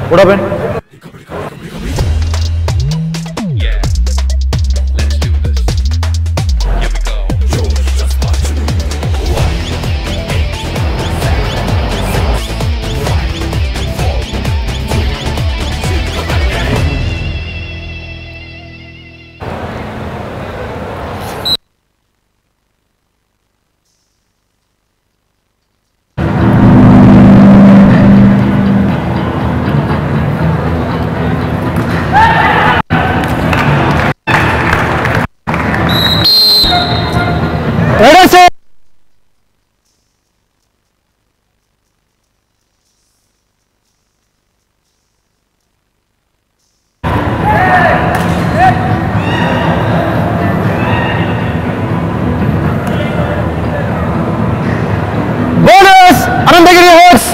Would have been. Anandagiri Hawks.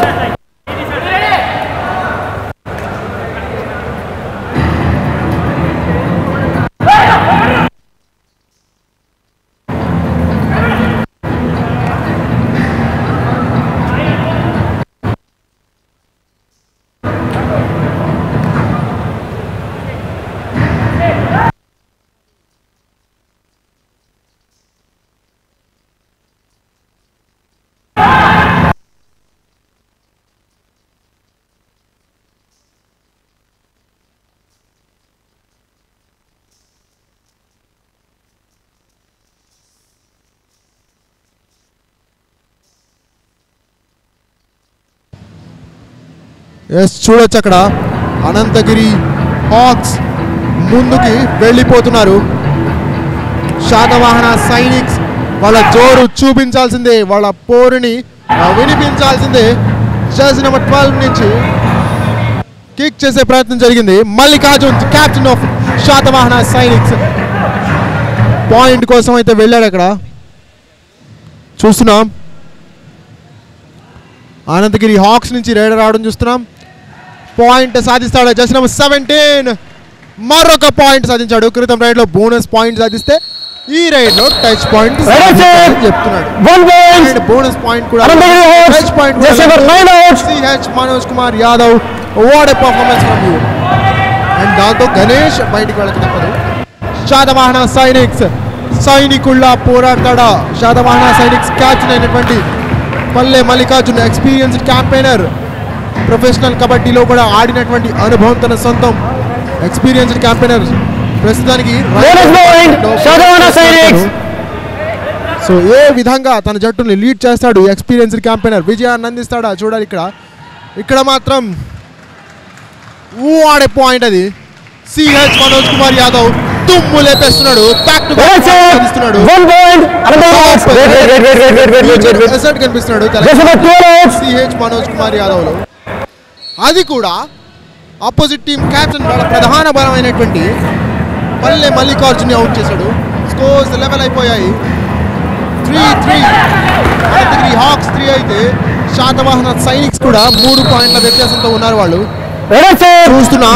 Yes చూడొచ్చు అక్కడ అనంతగిరి హాక్స్ ముందుకి వెళ్ళిపోతున్నారు. శాతవాహన సైనిక్స్ వాళ్ళ జోరు చూపించాల్సిందే, వాళ్ళ పోరుని వినిపించాల్సిందే. జర్సీ నెంబర్ 12 నుంచి కిక్ చేసే ప్రయత్నం జరిగింది. Mallikarjun captain of Satavahana sciences point కోసం అయితే వెళ్ళాడు. అక్కడ చూస్తున్నాం అనంతగిరి హాక్స్ నుంచి రైడర్ రావడం చూస్తున్నాం. పాయింట్ సాధిస్తాడు జర్సీ నెంబర్ 17. మరొక పాయింట్ సాధించాడు. క్రితం రైడ్ లో బోనస్ పాయింట్ సాధిస్తే ఈ రైడ్ లో టచ్ పాయింట్ చెప్తున్నాడు. బోనస్ పాయింట్ కూడా touch point. CH Manoj Kumar Yadav, what a performance from you. And దాంతో గణేష్ బయటికి వెళ్ళక తప్పదు. శాతవాహన సైనిక్స్ సైనికుల్లా పోరాడతాడా? శాతవాహన సైనిక్స్ క్యాప్టెన్ అయినటువంటి Palle Mallikarjun experienced campaigner, professional కబడ్డీలో కూడా ఆడినటువంటి అనుభవం తన సొంతం. ఎక్స్పీరియన్స్డ్ క్యాంపెయినర్ ప్రస్తుతానికి సో ఏ విధంగా తన జట్టుని లీడ్ చేస్తాడు ఎక్స్పీరియన్స్డ్ క్యాంపెయినర్, విజయాన్ని అందిస్తాడా చూడాలి. ఇక్కడ మాత్రం ఆడే పాయింట్ అది. సిహెచ్ మనోజ్ కుమార్ యాదవ్ తుమ్ము లేపేస్తున్నాడు. బ్యాక్ టు బ్యాక్ సాధిస్తున్నాడు. కనిపిస్తున్నాడు సిహెచ్ మనోజ్ కుమార్ యాదవ్ లో. అది కూడా ఆపోజిట్ టీమ్ క్యాప్టెన్ వాళ్ళ ప్రధాన బలమైనటువంటి పల్లె మల్లికార్జున్ అవుట్ చేశాడు. స్కోర్స్ లెవెల్ అయిపోయాయి. 3-3 అనంతగిరి హాక్స్ 3 అయితే శాతవాహన సైనిక్స్ కూడా 3 పాయింట్ల వ్యత్యాసంతో ఉన్నారు. వాళ్ళు చూస్తున్నాం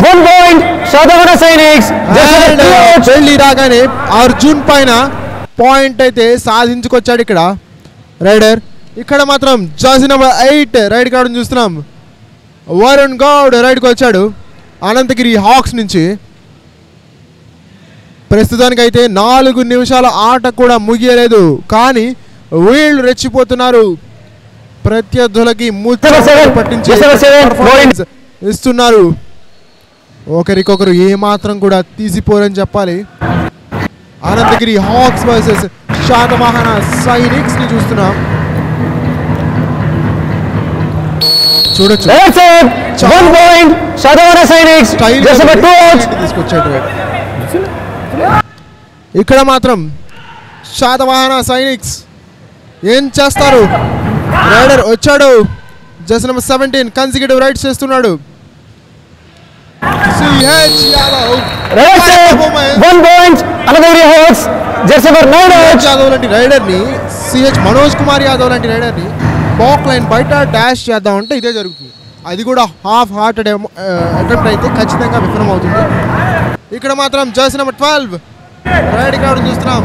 పెళ్లి రాగానే అర్జున్ పైన పాయింట్ అయితే సాధించుకొచ్చాడు ఇక్కడ రైడర్. ఇక్కడ మాత్రం జర్సీ నెంబర్ 8 రైడ్ కావడం చూస్తున్నాం. వరుణ్ గౌడ్ రైడ్కి వచ్చాడు అనంతగిరి హాక్స్ నుంచి. ప్రస్తుతానికి అయితే 4 నిమిషాల ఆట కూడా ముగియలేదు, కానీ వీళ్ళు రెచ్చిపోతున్నారు. ప్రత్యర్థులకి పట్టించే ఇస్తున్నారు. ఒకరికొకరు ఏమాత్రం కూడా తీసిపోరని చెప్పాలి. అనంతగిరి హాక్స్ వర్సెస్ శాతవాహన సైనిక్స్ ని చూస్తున్నాం. చూడొచ్చు తీసుకొచ్చాడు. ఇక్కడ మాత్రం శాతవాహన సైనిక్స్ ఏం చేస్తారు? రైడర్ వచ్చాడు. జర్సీ నెంబర్ 17 కన్సిక్యూటివ్ రైడ్స్ చేస్తున్నాడు. సిహెచ్ యాదవ్ లాంటి రైడర్ ని, సిహెచ్ మనోజ్ కుమార్ యాదవ్ లాంటి రైడర్ ని బాక్ లైన్ బయట డాష్ చేద్దాం అంటే ఇదే జరుగుతుంది. అది కూడా హాఫ్ హార్టెడ్ అటెంప్ట్ అయితే ఖచ్చితంగా విఫలం అవుతుంది. ఇక్కడ మాత్రం జర్సీ నెంబర్ 12 రైడ్ కావడం చూస్తున్నాం.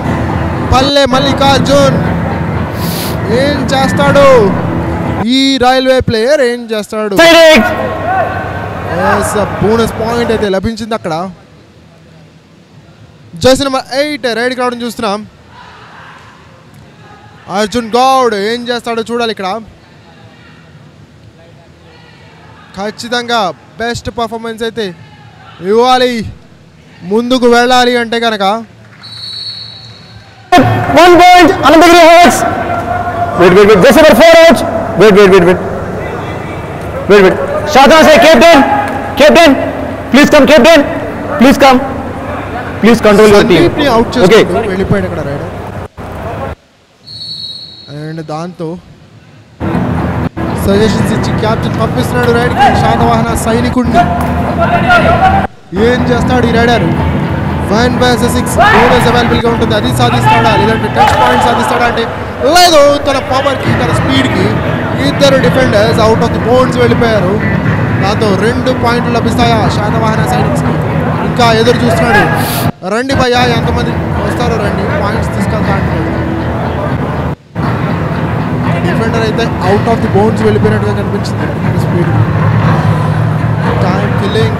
పల్లె మల్లికార్జున్ ఏం చేస్తాడు? ఈ రైల్వే ప్లేయర్ ఏం చేస్తాడు? బోనస్ పాయింట్ అయితే లభించింది అక్కడ. జెర్సీ నెంబర్ 8 రైడ్కి రావడం చూస్తున్నాం. అర్జున్ గౌడ్ ఏం చేస్తాడో చూడాలి ఇక్కడ. ఖచ్చితంగా బెస్ట్ పర్ఫార్మెన్స్ అయితే ఇవ్వాలి, ముందుకు వెళ్ళాలి అంటే కనుక. 1 point Anandagiri Hawks. Wait. Just number 4 out. Wait. Shadana say captain. Please come captain. Please come. Please control your team. Okay. వెళ్ళిపోయాడు ఇక్కడ రైడర్. అండ్ దాంతో సజెషన్స్ ఇచ్చి క్యాప్టెన్ పంపిస్తున్నాడు రైడ్కి శాతవాహన సైనికుడిని. ఏం చేస్తాడు ఈ రైడర్? 1 vs 6 బోనస్ అవైలబుల్గా ఉంటుంది. అది సాధిస్తాడా లేదంటే టచ్ పాయింట్ సాధిస్తాడా అంటే లేదు. తన పవర్కి తన స్పీడ్కి ఇద్దరు defenders out of the bounds వెళ్ళిపోయారు. దాంతో 2 పాయింట్లు లభిస్తాయా శాతవాహన సైనిక్స్కి? ఇంకా ఎదురు చూస్తున్నాడు. రండి భయ్యా, ఎంతమంది వస్తారో రండి, పాయింట్స్ తీసుకెళ్తా అంటున్నాడు. డిఫెండర్ అయితే అవుట్ ఆఫ్ ది బౌండ్స్ వెళ్ళిపోయినట్టుగా కనిపించింది. స్పీడ్ టైం కిల్లింగ్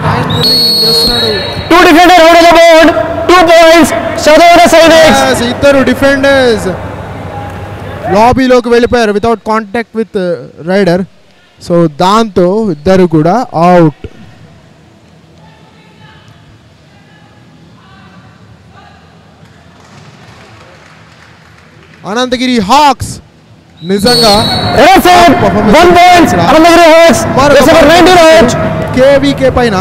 చేస్తున్నాడు. 2 defender out of the board. 2 points Shadana Sainex. ఇద్దరు డిఫెండర్స్ లాబీలోకి వెళ్ళిపోయారు without contact with raider. So దాంతో ఇద్దరు కూడా అవుట్. అనంతగిరి హాక్స్ నిజంగా కేవీకే పైన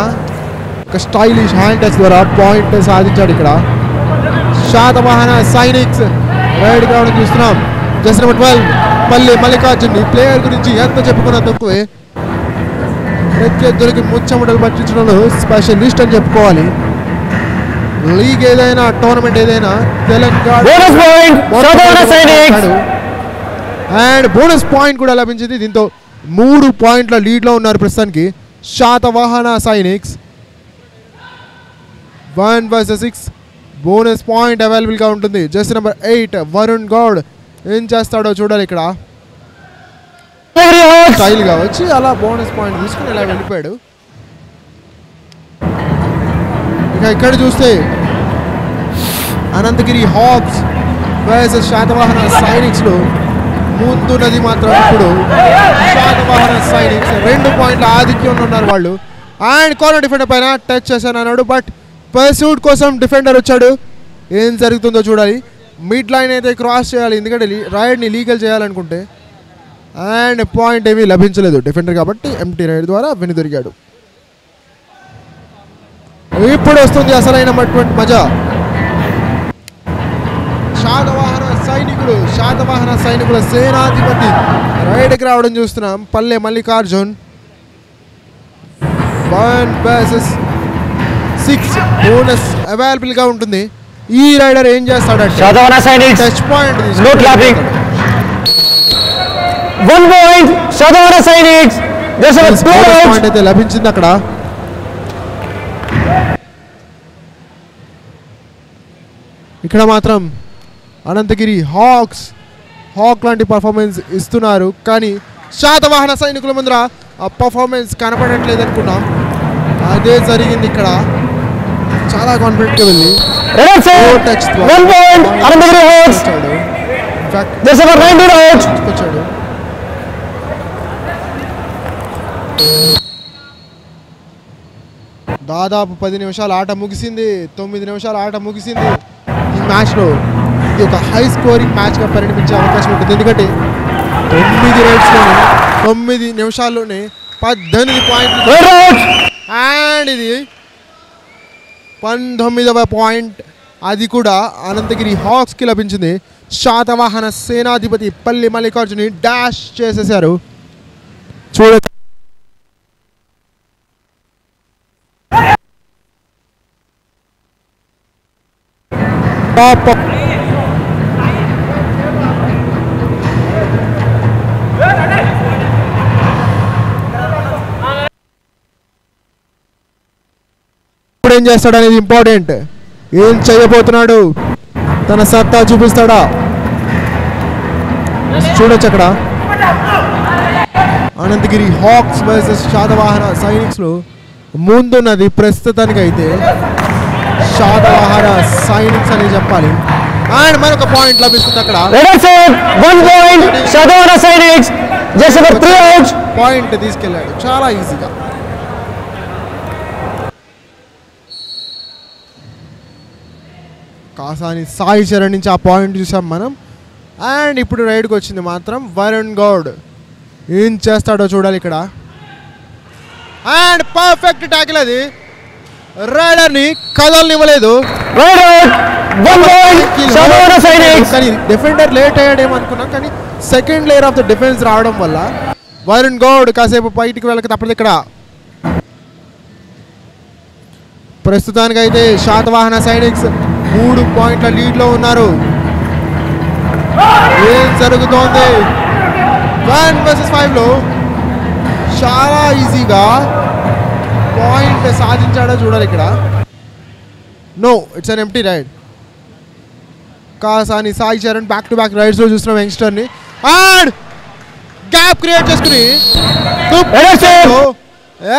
ఒక స్టైలిష్ హ్యాండ్ టచ్ ద్వారా పాయింట్ సాధించాడు ఇక్కడ శాతవాహన సైనిక్స్. రైడ్ కావడం చూస్తున్నాం. జెర్సీ నెంబర్ 12 పల్లి మల్లికార్జున్. ఈ ప్లేయర్ గురించి ఎంత చెప్పుకున్నా తక్కువే. ప్రత్యర్థులకి ముచ్చముడలు పట్టించడంలో స్పెషలిస్ట్ అని చెప్పుకోవాలి. లీగ్ ఏదైనా టోర్నమెంట్ ఏదైనా తెలంగాణ అండ్ బోనస్ పాయింట్ కూడా లభించింది. దీంతో 3 పాయింట్ల లీడ్లో ఉన్నారు ప్రస్తుతానికి Satavahana sciences. 1 vs 6 bonus point అవైలబుల్గా ఉంటుంది. జెర్సీ నెంబర్ 8 వరుణ్ గౌడ్ ఏం చేస్తాడో చూడాలి ఇక్కడ. స్టైల్గా వచ్చి అలా బోనస్ పాయింట్ తీసుకుని ఇలా వెళ్ళిపోయాడు. ఇక ఇక్కడ చూస్తే అనంతగిరి హాక్స్ వర్సెస్ శాతవాహన సైనిక్స్లో ముందున్నది మాత్రం ఇప్పుడు శాతవాహన సైనిక్స్. 2 పాయింట్ల ఆధిక్యంలో ఉన్నారు వాళ్ళు. అండ్ కార్నర్ డిఫెండర్ పైన టచ్ చేశాను అన్నాడు, బట్ పర్సూట్ కోసం డిఫెండర్ వచ్చాడు. ఏం జరుగుతుందో చూడాలి. మిడ్ లైన్ అయితే క్రాస్ చేయాలి ఎందుకంటే రైడ్ని లీగల్ చేయాలనుకుంటే. అండ్ పాయింట్ ఏమీ లభించలేదు డిఫెండర్ కాబట్టి ఎంటీ రైడ్ ద్వారా వెనుదొరిగాడు. ఇప్పుడు వస్తుంది అసలైనటువంటి మజా. శాతవాహన సైనికుల సేనాధిపతి రైడ్కి రావడం చూస్తున్నాం. పల్లె మల్లికార్జున్. 1 vs 6 బోనస్ అవైలబుల్గా ఉంటుంది. ఈ రైడర్ ఏం చేస్తాడంటే touch point 1 point Shadana Sainex. Point అయితే లభించింది అక్కడ. ఇక్కడ మాత్రం అనంతగిరి హాక్ లాంటి పర్ఫార్మెన్స్ ఇస్తున్నారు, కానీ శాతవాహన సైనికుల ముందర ఆ పర్ఫార్మెన్స్ కనపడట్లేదు అనుకున్నాం. అదే జరిగింది ఇక్కడ. చాలా కాన్ఫిడెంట్గా వెళ్ళి వచ్చాడు. దాదాపు 10 నిమిషాల ఆట ముగిసింది. 9 నిమిషాల ఆట ముగిసింది. ఈ మ్యాచ్లో ఇది ఒక హై స్కోరింగ్ మ్యాచ్గా పరిణమించే అవకాశం ఉంటుంది. ఎందుకంటే 9 రైడ్స్లోనే 9 నిమిషాల్లోనే 18 పాయింట్లు. అండ్ ఇది 19వ పాయింట్, అది కూడా అనంతగిరి హాక్స్కి లభించింది. శాతవాహన సేనాధిపతి పల్లి మల్లికార్జుని డాష్ చేసేశారు. చూడ ఇప్పుడు ఏం చేస్తాడు అనేది ఇంపార్టెంట్. ఏం చేయబోతున్నాడు? తన సత్తా చూపిస్తాడా? చూడొచ్చు అక్కడ అనంతగిరి హాక్స్ వర్సెస్ శాతవాహన సైనిక్స్లో ముందున్నది ప్రస్తుతానికి అయితే శాతవాహన సైనిక్స్ అని చెప్పాలి. అండ్ మరొక పాయింట్ లభిస్తుంది అక్కడ. పాయింట్ తీసుకెళ్ళాడు చాలా ఈజీగా. కాసాని సాయి చరణ్ నుంచి ఆ పాయింట్ చూసాం మనం. అండ్ ఇప్పుడు రైడ్కి వచ్చింది మాత్రం వరుణ్ గౌడ్. ఏం చేస్తాడో చూడాలి ఇక్కడ. అండ్ పర్ఫెక్ట్ ట్యాకిల్ అది. రైడర్ని కదలనివ్వలేదు. కానీ డిఫెండర్ లేట్ అయ్యాడేమో అనుకున్నాం, కానీ second layer of the defence రావడం వల్ల వరుణ్ గౌడ్ కాసేపు బయటికి వెళ్ళక తప్పదు ఇక్కడ. ప్రస్తుతానికి అయితే శాతవాహన సైనిక్స్ 3 పాయింట్ల లీడ్లో ఉన్నారు. ఏం జరుగుతోంది? 1 vs 5లో చాలా ఈజీగా పాయింట్ సాధించాడో చూడాలి ఇక్కడ. No, it's an empty raid. Kasani Sai Charan back to back రైడ్స్లో చూస్తున్నాం యంగ్స్టర్ని. అండ్ గ్యాప్ క్రియేట్ చేసుకుని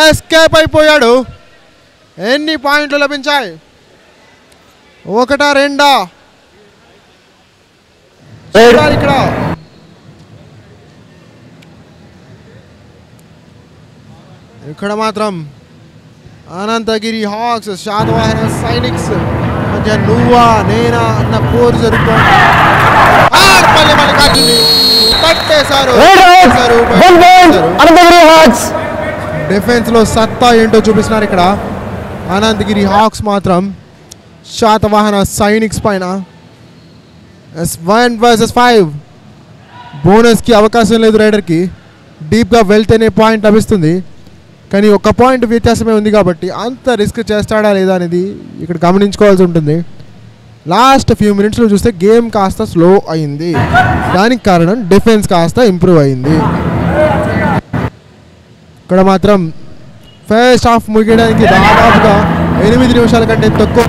ఎస్కేప్ అయిపోయాడు. ఎన్ని పాయింట్లు లభించాయి? 1 2 ఇక్కడ. ఇక్కడ మాత్రం అనంతగిరి హాక్స్ శాతవాహన సైనిక్స్ మధ్య నువ్వా నేనా అన్న పోరు జరుగుతోంది. డిఫెన్స్ లో సత్తా ఏంటో చూపిస్తున్నారు ఇక్కడ. అనంతగిరి హాక్స్ మాత్రం శాతవాహన సైనిక్స్ పైన 1 vs 5. బోనస్కి అవకాశం లేదు రైడర్కి. డీప్గా వెళ్తేనే పాయింట్ లభిస్తుంది, కానీ 1 పాయింట్ వ్యత్యాసమే ఉంది కాబట్టి అంత రిస్క్ చేస్తాడా లేదా అనేది ఇక్కడ గమనించుకోవాల్సి ఉంటుంది. లాస్ట్ ఫ్యూ మినిట్స్లో చూస్తే గేమ్ కాస్త స్లో అయింది. దానికి కారణం డిఫెన్స్ కాస్త ఇంప్రూవ్ అయింది. ఇక్కడ మాత్రం ఫస్ట్ హాఫ్ ముగియడానికి దాదాపుగా 8 నిమిషాల కంటే తక్కువ.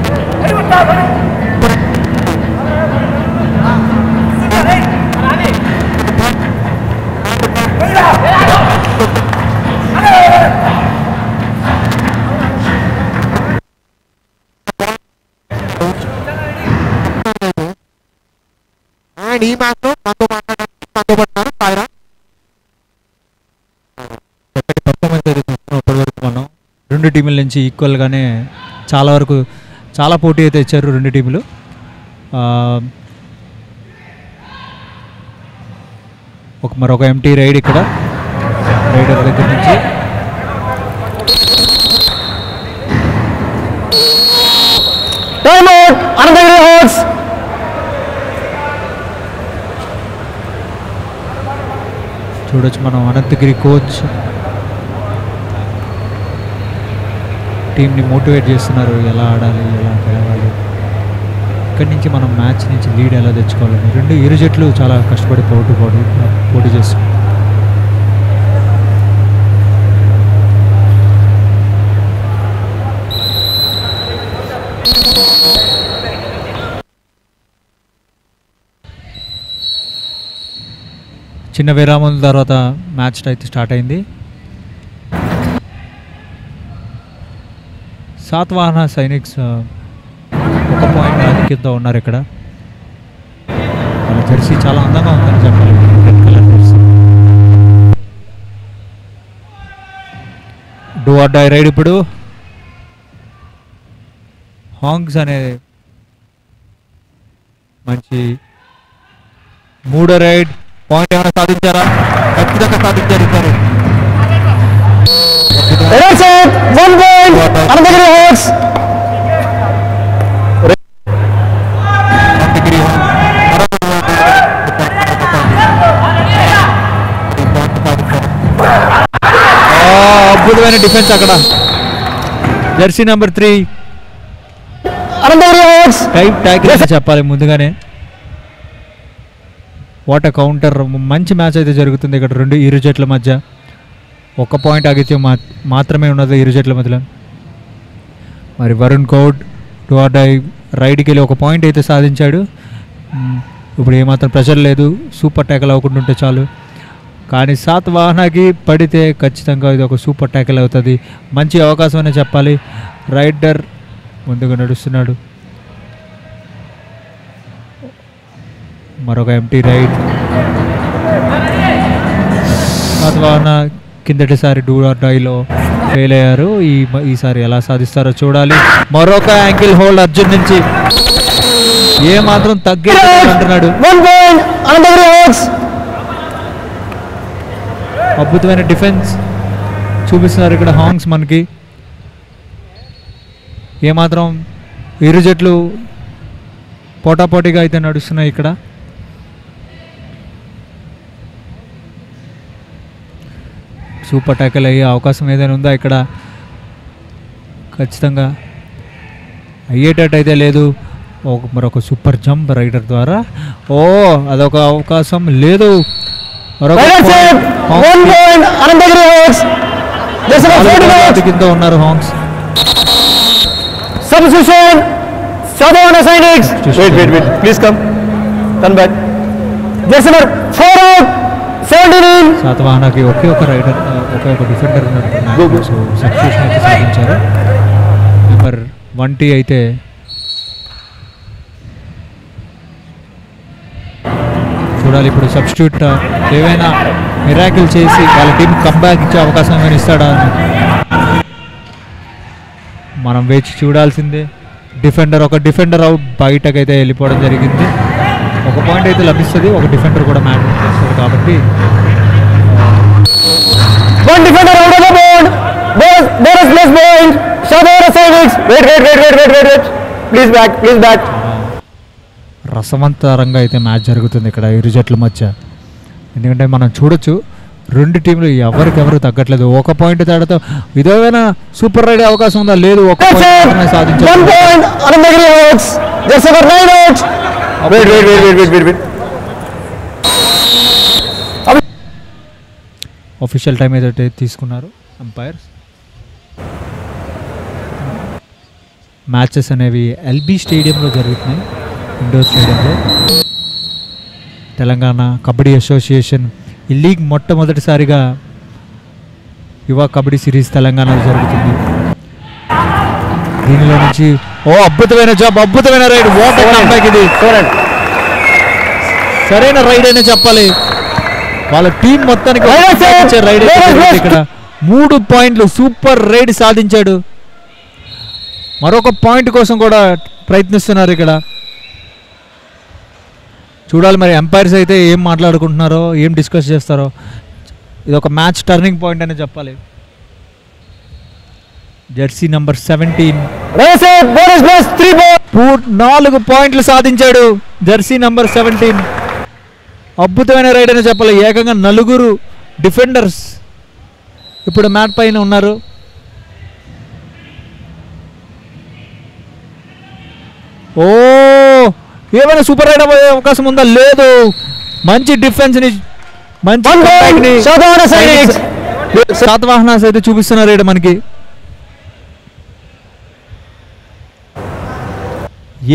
ఈ మ్యాచ్లో ఇప్పటివరకు మనం 2 టీముల నుంచి ఈక్వల్గానే చాలా పోటీ అయితే ఇచ్చారు 2 టీములు. మరొక ఎంటీ రైడ్ ఇక్కడ రైడర్ దగ్గర నుంచి. చూడొచ్చు మనం అనంతగిరి కోచ్ టీంని మోటివేట్ చేస్తున్నారు, ఎలా ఆడాలి, ఎలా గెలవాలి, ఇక్కడి నుంచి మనం మ్యాచ్ నుంచి లీడ్ ఎలా తెచ్చుకోవాలని. 2 ఇరు జట్లు చాలా కష్టపడి పోటీ చేస్తున్నారు. చిన్న విరామం తర్వాత మ్యాచ్ అయితే స్టార్ట్ అయింది. శాతవాహన సైనిక్స్ 1 పాయింట్ ఆధిక్యంతో ఉన్నారు ఇక్కడ. వాళ్ళ జెర్సీ చాలా అందంగా ఉందని చెప్పాలి. Red colour jersey. Do or die raid ఇప్పుడు. హాంగ్స్ అనే మంచి 3వ రైడ్. పాయింట్ ఏమైనా సాధించారా? ఖచ్చితంగా సాధించారు. అద్భుతమైన డిఫెన్స్ అక్కడ. జెర్సీ నెంబర్ 3 టైప్ ట్యాకిల్ చెప్పాలి ముందుగానే. What counter. మంచి మ్యాచ్ అయితే జరుగుతుంది ఇక్కడ 2 ఇరు జట్ల మధ్య. 1 పాయింట్ ఆగిత్యం మాత్రమే ఉన్నది ఇరు జట్ల మధ్యలో. మరి Varun Goud do or die రైడ్కి వెళ్ళి 1 పాయింట్ అయితే సాధించాడు. ఇప్పుడు ఏమాత్రం ప్రెషర్ లేదు, సూపర్ ట్యాకల్ అవ్వకుండా ఉంటే చాలు. కానీ సాత్వాహనకి పడితే ఖచ్చితంగా ఇది ఒక సూపర్ ట్యాకిల్ అవుతుంది. మంచి అవకాశం అనే చెప్పాలి. రైడర్ ముందుగా నడుస్తున్నాడు. మరొక ఎంటీ రైడ్. సాత్వాహన కిందటిసారి డూ ఆర్ డైలో ఫెయిల్ అయ్యారు. ఈసారి ఎలా సాధిస్తారో చూడాలి. మరొక యాంకిల్ హోల్డ్ అర్జున్ నుంచి ఏ మాత్రం తగ్గింటున్నాడు. అద్భుతమైన డిఫెన్స్ చూపిస్తున్నారు ఇక్కడ హాంగ్స్ మనకి. ఏమాత్రం ఇరు జట్లు పోటాపోటీగా అయితే నడుస్తున్నాయి ఇక్కడ. సూపర్ ట్యాకిల్ అయ్యే అవకాశం ఏదైనా ఉందా ఇక్కడ? ఖచ్చితంగా అయ్యేటట్టు అయితే లేదు. మరొక సూపర్ జంప్ రైడర్ ద్వారా. అదొక అవకాశం లేదు. కింద ఉన్నారు హాంగ్స్. Substitution. Sadhavana Sainik. Wait. Please come. Turn back. Jersey number 4 out. 17. సాతవాహనకి ఒకే ఒక రైడర్, ఒకే ఒక డిఫెండర్ ఉన్నారు. సో సబ్స్టిట్యూషన్ అయితే సాధించారు. నెంబర్ 1T అయితే చూడాలి ఇప్పుడు సబ్స్టిట్యూట్ ఏవైనా మిరాకిల్ చేసి వాళ్ళ టీం కంబ్యాక్ ఇచ్చే అవకాశం ఏమైనా ఇస్తాడా అని మనం వేచి చూడాల్సిందే. ఒక డిఫెండర్ బయటకైతే వెళ్ళిపోవడం జరిగింది. ఒక పాయింట్ అయితే లభిస్తుంది. ఒక డిఫెండర్ కూడా మ్యాచ్ చేస్తుంది కాబట్టి One defender out of the board. There is less point. Sadhavana Sainik. Wait. Please back. రసవంతరంగా అయితే మ్యాచ్ జరుగుతుంది ఇక్కడ ఇరు జట్ల మధ్య. ఎందుకంటే మనం చూడొచ్చు రెండు టీంలు ఎవరికెవరు తగ్గట్లేదు. ఒక పాయింట్ తేడాతో ఇదేమైనా సూపర్ రైడ్ అవకాశం ఉందా? లేదు. ఒక పాయింట్ సాధించారు. అఫీషియల్ టైం ఏదైతే తీసుకున్నారు అంపైర్స్. మ్యాచెస్ అనేవి ఎల్బీ స్టేడియంలో జరుగుతున్నాయి, ఇండోర్ స్టేడియంలో. తెలంగాణ కబడ్డీ అసోసియేషన్ ఈ లీగ్ మొట్టమొదటిసారిగా యువ కబడ్డీ సిరీస్ తెలంగాణలో జరుగుతుంది. దీనిలో నుంచి అద్భుతమైన జాబ్, అద్భుతమైన రైడ్. వాట్ కంబ్యాక్ ఇది! సరైన రైడ్ అనే చెప్పాలి. వాళ్ళ టీం మొత్తానికి రైడ్ ఇక్కడ 3 పాయింట్లు సూపర్ రైడ్ సాధించాడు. మరొక పాయింట్ కోసం కూడా ప్రయత్నిస్తున్నారు ఇక్కడ. చూడాలి మరి ఎంపైర్స్ అయితే ఏం మాట్లాడుకుంటున్నారో, ఏం డిస్కస్ చేస్తారో. ఇది ఒక మ్యాచ్ టర్నింగ్ పాయింట్ అని చెప్పాలి. జెర్సీ నంబర్ 17 4 పాయింట్లు సాధించాడు. జెర్సీ నంబర్ 17 అద్భుతమైన రైడ్ అని చెప్పాలి. ఏకంగా 4 డిఫెండర్స్ ఇప్పుడు మ్యాట్ పైన ఉన్నారు. ఏమైనా సూపర్ రైడ్ అయ్యే అవకాశం ఉందా? లేదు. మంచి డిఫెన్స్ ని, మంచి సాతవాహనాస్ అయితే చూపిస్తున్నారు ఇక్కడ మనకి.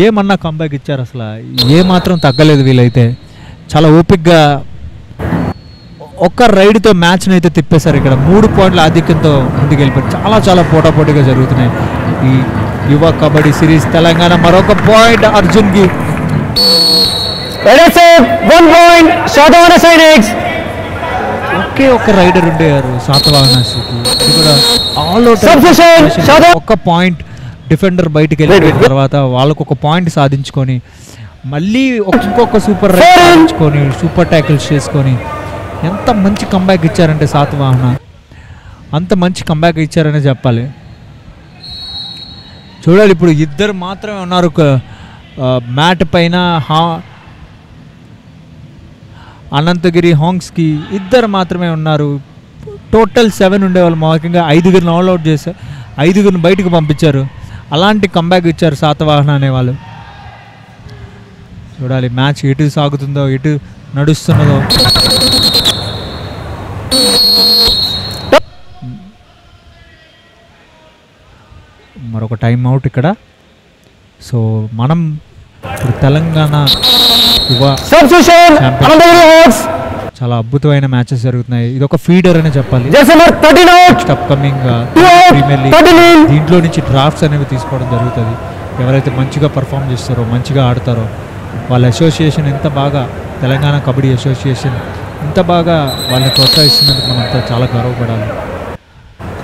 ఏమన్నా కంబ్యాక్ ఇచ్చారు, అసలు ఏమాత్రం తగ్గలేదు వీళ్ళైతే. చాలా ఓపిక్గా ఒక్క రైడ్తో మ్యాచ్ని అయితే తిప్పేశారు ఇక్కడ. 3 పాయింట్ల ఆధిక్యంతో ముందుకు వెళ్ళిపోయారు. చాలా పోటాపోటీగా జరుగుతున్నాయి ఈ యువ కబడ్డీ సిరీస్ తెలంగాణ. మరొక పాయింట్ అర్జున్కి. ఒకే ఒక రైడర్ ఉండేవారు సాతవాహనాస్కి. ఒక్క పాయింట్ డిఫెండర్ బయటికి వెళ్ళిన తర్వాత వాళ్ళకు ఒక పాయింట్ సాధించుకొని మళ్ళీ ఇంకొక సూపర్ రైడ్ సాధించుకొని సూపర్ ట్యాకిల్స్ చేసుకొని ఎంత మంచి కంబ్యాక్ ఇచ్చారంటే సాతవాహన, అంత మంచి కంబ్యాక్ ఇచ్చారనే చెప్పాలి. చూడాలి ఇప్పుడు ఇద్దరు మాత్రమే ఉన్నారు మ్యాట్ పైన. అనంతగిరి హాంగ్స్కి ఇద్దరు మాత్రమే ఉన్నారు. టోటల్ 7 ఉండేవాళ్ళు. ముఖ్యంగా 5గురిని ఆల్అవుట్ చేశారు, 5గురిని బయటకు పంపించారు. అలాంటి కంబ్యాక్ ఇచ్చారు సాతవాహన అనేవాళ్ళు. చూడాలి మ్యాచ్ ఎటు సాగుతుందో, ఎటు నడుస్తున్నదో. మరొక టైం అవుట్ ఇక్కడ. సో మనం ఇప్పుడు తెలంగాణ చాలా అద్భుతమైన మ్యాచెస్ జరుగుతున్నాయి. ఇది ఒక ఫీడర్ అని చెప్పాలి. అప్కమింగ్ ప్రీమియర్ లీగ్ దీంట్లో నుంచి డ్రాఫ్ట్స్ అనేవి తీసుకోవడం జరుగుతుంది. ఎవరైతే మంచిగా పర్ఫామ్ చేస్తారో, మంచిగా ఆడతారో, వాళ్ళ అసోసియేషన్ ఎంత బాగా, తెలంగాణ కబడ్డీ అసోసియేషన్ ఇంత బాగా వాళ్ళని ప్రోత్సహిస్తున్నందుకు మనంతా చాలా గర్వపడాలి.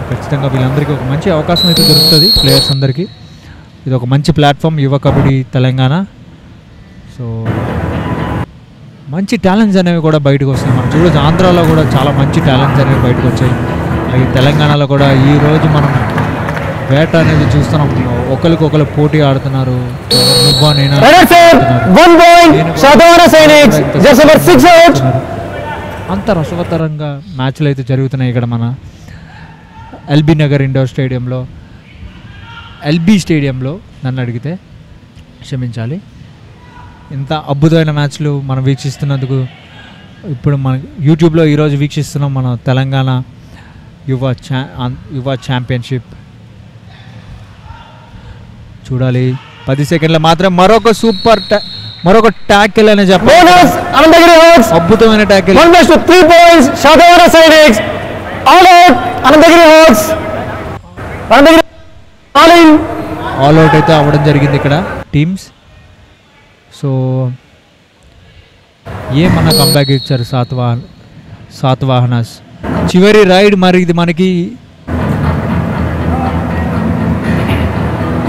ఖచ్చితంగా వీళ్ళందరికీ ఒక మంచి అవకాశం అయితే దొరుకుతుంది, ప్లేయర్స్ అందరికీ. ఇది ఒక మంచి ప్లాట్ఫామ్ యువ కబడ్డీ తెలంగాణ. సో మంచి టాలెంట్స్ అనేవి కూడా బయటకు వస్తాయి. మనం చూడొచ్చు ఆంధ్రాలో కూడా చాలా మంచి టాలెంట్స్ అనేవి బయటకు వచ్చాయి. అలాగే తెలంగాణలో కూడా ఈరోజు మనం వేట అనేది చూస్తున్నాం. ఒకరికొకరు పోటీ ఆడుతున్నారు. అంత రసవత్తరంగా మ్యాచ్లు అయితే జరుగుతున్నాయి ఇక్కడ మన ఎల్బీ నగర్ ఇండోర్ స్టేడియంలో, ఎల్బీ స్టేడియంలో నన్ను అడిగితే. క్షమించాలి. ఇంత అద్భుతమైన మ్యాచ్లు మనం వీక్షిస్తున్నందుకు ఇప్పుడు మన యూట్యూబ్లో ఈరోజు వీక్షిస్తున్నాం మన తెలంగాణ యువ ఛాంపియన్షిప్. చూడాలి. 10 సెకండ్ల మాత్రం మరొక ట్యాకిల్ అని చెప్పాలి. అద్భుతమైన ట్యాకిల్. ఆల్ అవుట్ అయితే అవ్వడం జరిగింది ఇక్కడ టీమ్స్. సో ఏమన్నా కంబ్యాక్ ఇచ్చారు సాత్వాహనాస్. చివరి రైడ్ మరి ఇది మనకి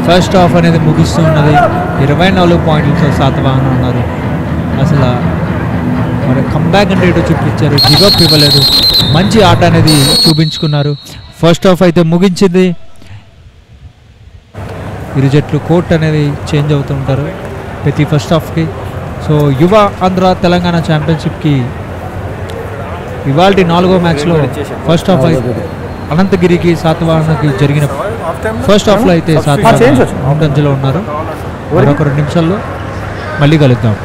ఫస్ట్ హాఫ్ అనేది ముగిస్తూ ఉన్నది. 24 పాయింట్లతో సాత్వాహన ఉన్నారు. అసలు మరి కంబ్యాక్ అంటే ఇటు చూపించారు, గివప్ ఇవ్వలేదు, మంచి ఆట అనేది చూపించుకున్నారు. ఫస్ట్ హాఫ్ అయితే ముగించింది. ఇరు జట్లు కోర్ట్ అనేది చేంజ్ అవుతుంటారు ప్రతి ఫస్ట్ హాఫ్కి. సో యువ ఆంధ్ర తెలంగాణ ఛాంపియన్షిప్కి ఇవాళ 4వ మ్యాచ్లో ఫస్ట్ హాఫ్ అనంతగిరికి సాత్వాహనకి జరిగిన ఫస్ట్ హాఫ్లో అయితే సాత్వాహన ముందంజలో ఉన్నారు. మరొక 2 నిమిషాల్లో మళ్ళీ కలుద్దాం.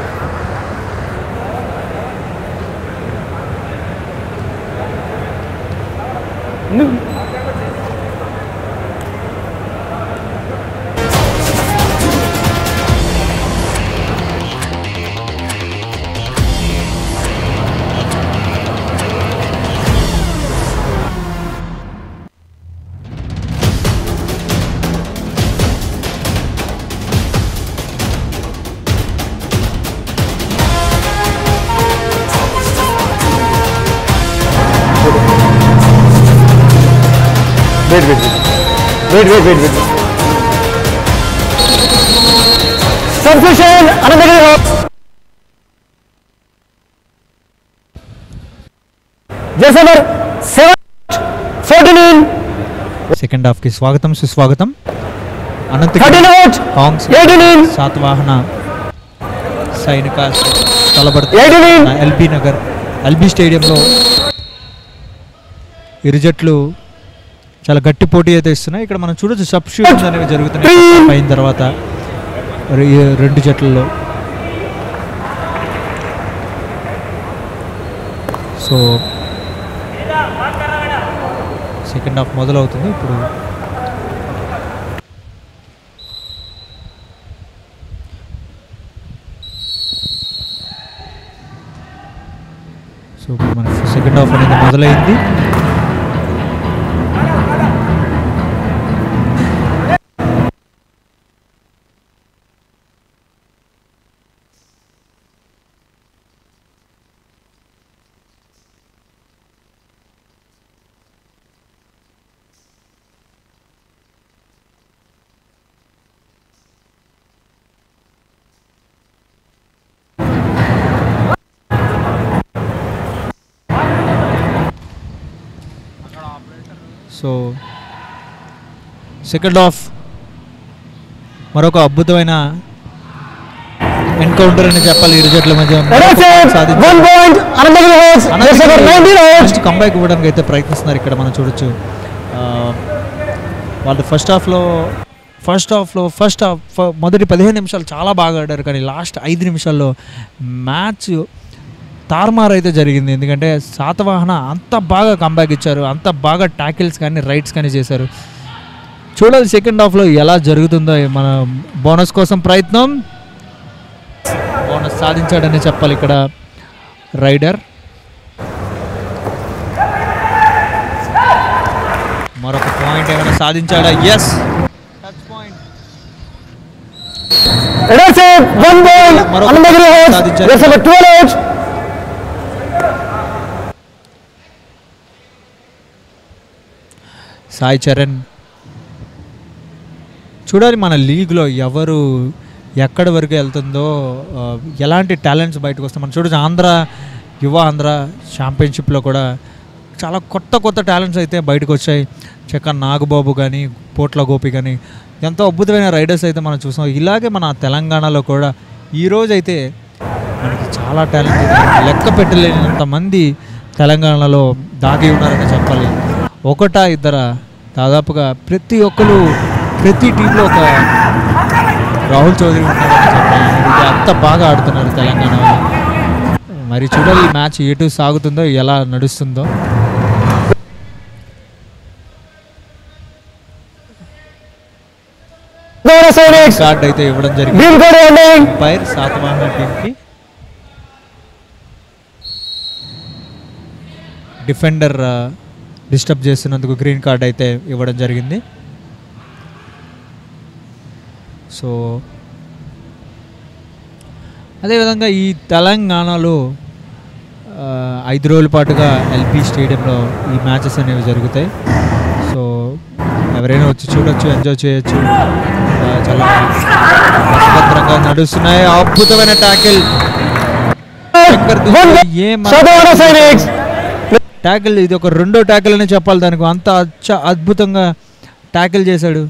Wait. Substitution, Anandagiri Hawks. Jersey number 14. Second హాఫ్కి స్వాగతం సుస్వాగతం. అనంతగిరి హాంగ్స్ సాత్వాహన సైనిక తలబడుతున్న ఎల్బీ నగర్ ఎల్బీ స్టేడియంలో ఇరు జట్లు చాలా గట్టి పోటీ అయితే ఇస్తున్నాయి. ఇక్కడ మనం చూడొచ్చు సబ్స్టిట్యూషన్స్ అనేవి జరుగుతున్నాయి అయిన తర్వాత 2 జట్లలో. సో సెకండ్ హాఫ్ మొదలవుతుంది ఇప్పుడు. సో మన సెకండ్ హాఫ్ అనేది మొదలైంది. సో సెకండ్ హాఫ్ మరొక అద్భుతమైన ఎన్కౌంటర్ అని చెప్పాలి ఇరు జట్ల మధ్య. కంబ్యాక్ ఇవ్వడానికి అయితే ప్రయత్నిస్తున్నారు ఇక్కడ మనం చూడొచ్చు. వాళ్ళు ఫస్ట్ హాఫ్ మొదటి 15 నిమిషాలు చాలా బాగా ఆడారు, కానీ లాస్ట్ 5 నిమిషాల్లో మ్యాచ్ తారుమారు అయితే జరిగింది. ఎందుకంటే సాతవాహన అంత బాగా కంబ్యాక్ ఇచ్చారు, అంత బాగా ట్యాకిల్స్ కానీ రైడ్స్ కానీ చేశారు. చూడాలి సెకండ్ హాఫ్లో ఎలా జరుగుతుందో. మన బోనస్ కోసం ప్రయత్నం, బోనస్ సాధించాడని చెప్పాలి ఇక్కడ రైడర్. పాయింట్ ఏమైనా సాధించాడా? Yes, touch point. One ball. Anandagiri Hawks. Jersey number 12. Sai Charan. చూడాలి మన లీగ్లో ఎవరు ఎక్కడి వరకు వెళ్తుందో, ఎలాంటి టాలెంట్స్ బయటకు వస్తాయి. మనం చూడొచ్చు యువ ఆంధ్ర ఛాంపియన్షిప్లో కూడా చాలా కొత్త టాలెంట్స్ అయితే బయటకు వచ్చాయి. చెక్క నాగబాబు కానీ, పోట్ల గోపి కానీ ఎంతో అద్భుతమైన రైడర్స్ అయితే మనం చూసాం. ఇలాగే మన తెలంగాణలో కూడా ఈరోజు అయితే మనకి చాలా టాలెంట్ అయితే లెక్క పెట్టలేనంత మంది తెలంగాణలో దాగి ఉన్నారని చెప్పాలి. ఒకటా ఇద్దరా, దాదాపుగా ప్రతి ఒక్కరు ప్రతి టీంలో ఒక రాహుల్ చౌదరి ఉన్నారని చెప్పాలి. అంత బాగా ఆడుతున్నారు తెలంగాణ వాళ్ళు. మరి చూడాలి ఈ మ్యాచ్ ఎటు సాగుతుందో, ఎలా నడుస్తుందో. కార్డ్ అయితే ఇవ్వడం జరిగింది అంపైర్ శాతవాహన టీంకి. డిఫెండర్ డిస్టర్బ్ చేస్తున్నందుకు గ్రీన్ కార్డ్ అయితే ఇవ్వడం జరిగింది. సో అదేవిధంగా ఈ తెలంగాణలో 5 రోజుల పాటుగా ఎల్పీ స్టేడియంలో ఈ మ్యాచెస్ అనేవి జరుగుతాయి. సో ఎవరైనా వచ్చి చూడొచ్చు, ఎంజాయ్ చేయొచ్చు. చాలా భద్రంగా నడుస్తున్నాయి. అద్భుతమైన ట్యాకిల్. ట్యాకిల్ ఇది ఒక రెండో ట్యాకిల్ అని చెప్పాలి. దానికి అంత అద్భుతంగా ట్యాకిల్ చేశాడు.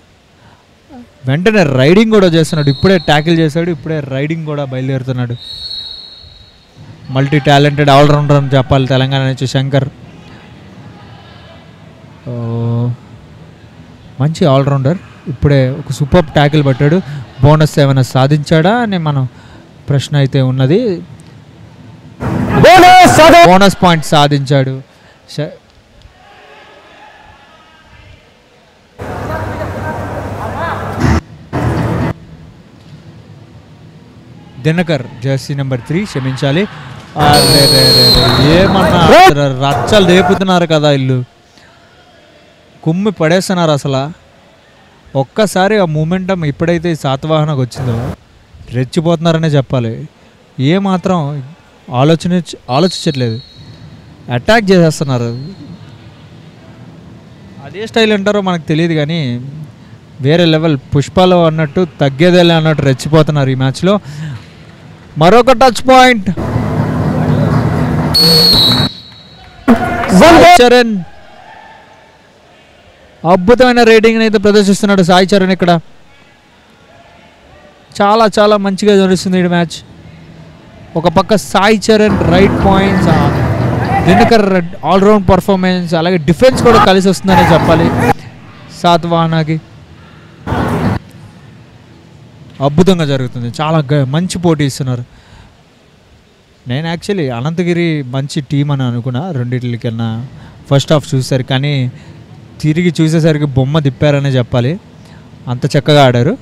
వెంటనే రైడింగ్ కూడా చేస్తున్నాడు. ఇప్పుడే ట్యాకిల్ చేశాడు, ఇప్పుడే రైడింగ్ కూడా బయలుదేరుతున్నాడు. మల్టీ టాలెంటెడ్ ఆల్రౌండర్ అని చెప్పాలి తెలంగాణ నుంచి శంకర్. మంచి ఆల్రౌండర్. ఇప్పుడే ఒక సూపర్ ట్యాకిల్ పట్టాడు. బోనస్ ఏమైనా సాధించాడా అని మనం ప్రశ్న అయితే ఉన్నది. బోనస్ పాయింట్ సాధించాడు. దినకర్ జెర్సీ నెంబర్ 3, క్షమించాలి. ఏమన్నా రచ్చలు రేపుతున్నారు కదా ఇల్లు, కుమ్మి పడేస్తున్నారు అసలు. ఒక్కసారి ఆ మూమెంటం ఎప్పుడైతే శాతవాహనకు వచ్చిందో రెచ్చిపోతున్నారనే చెప్పాలి. ఏమాత్రం ఆలోచించట్లేదు, అటాక్ చేసేస్తున్నారు. అదే స్టైల్ అంటారో మనకు తెలియదు కానీ వేరే లెవెల్. పుష్పాలు అన్నట్టు తగ్గేదేలే అన్నట్టు రెచ్చిపోతున్నారు ఈ మ్యాచ్లో. మరొక టచ్ పాయింట్. చరణ్ అద్భుతమైన రేటింగ్ అయితే ప్రదర్శిస్తున్నాడు సాయి చరణ్. ఇక్కడ చాలా మంచిగా నడుస్తుంది ఈ మ్యాచ్. ఒక పక్క Sai Charan right points, Dinakar all round performance, అలాగే డిఫెన్స్ కూడా కలిసి వస్తుందని చెప్పాలి శాతవాహనకి. అద్భుతంగా జరుగుతుంది. చాలా మంచి పోటీ ఇస్తున్నారు. నేను యాక్చువల్లీ అనంతగిరి మంచి టీం అని అనుకున్నా రెండింటికన్నా ఫస్ట్ హాఫ్ చూసారు, కానీ తిరిగి చూసేసరికి బొమ్మ తిప్పారనే చెప్పాలి. అంత చక్కగా ఆడారు.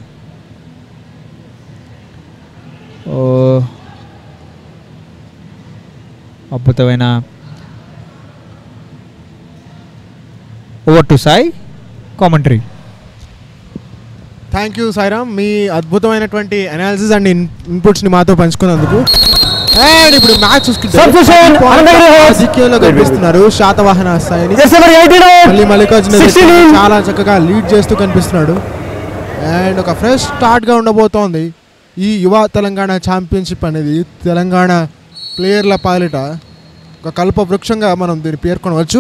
అద్భుతమైన over to Sai commentary. Thank you Sairam, మీ అద్భుతమైనటువంటి అనాలిసిస్ అండ్ ఇన్పుట్స్ని మాతో పంచుకున్నందుకు. అండ్ ఇప్పుడు మ్యాచ్ చూసుకుంటే కనిపిస్తున్నారు శాతవాహన సాయిని. మల్లికార్జున చాలా చక్కగా లీడ్ చేస్తూ కనిపిస్తున్నాడు. అండ్ ఒక ఫ్రెష్ స్టార్ట్గా ఉండబోతోంది ఈ యువ తెలంగాణ ఛాంపియన్షిప్ అనేది. తెలంగాణ ప్లేయర్ల పాలిట ఒక కల్ప వృక్షంగా మనం దీన్ని పేర్కొనవచ్చు.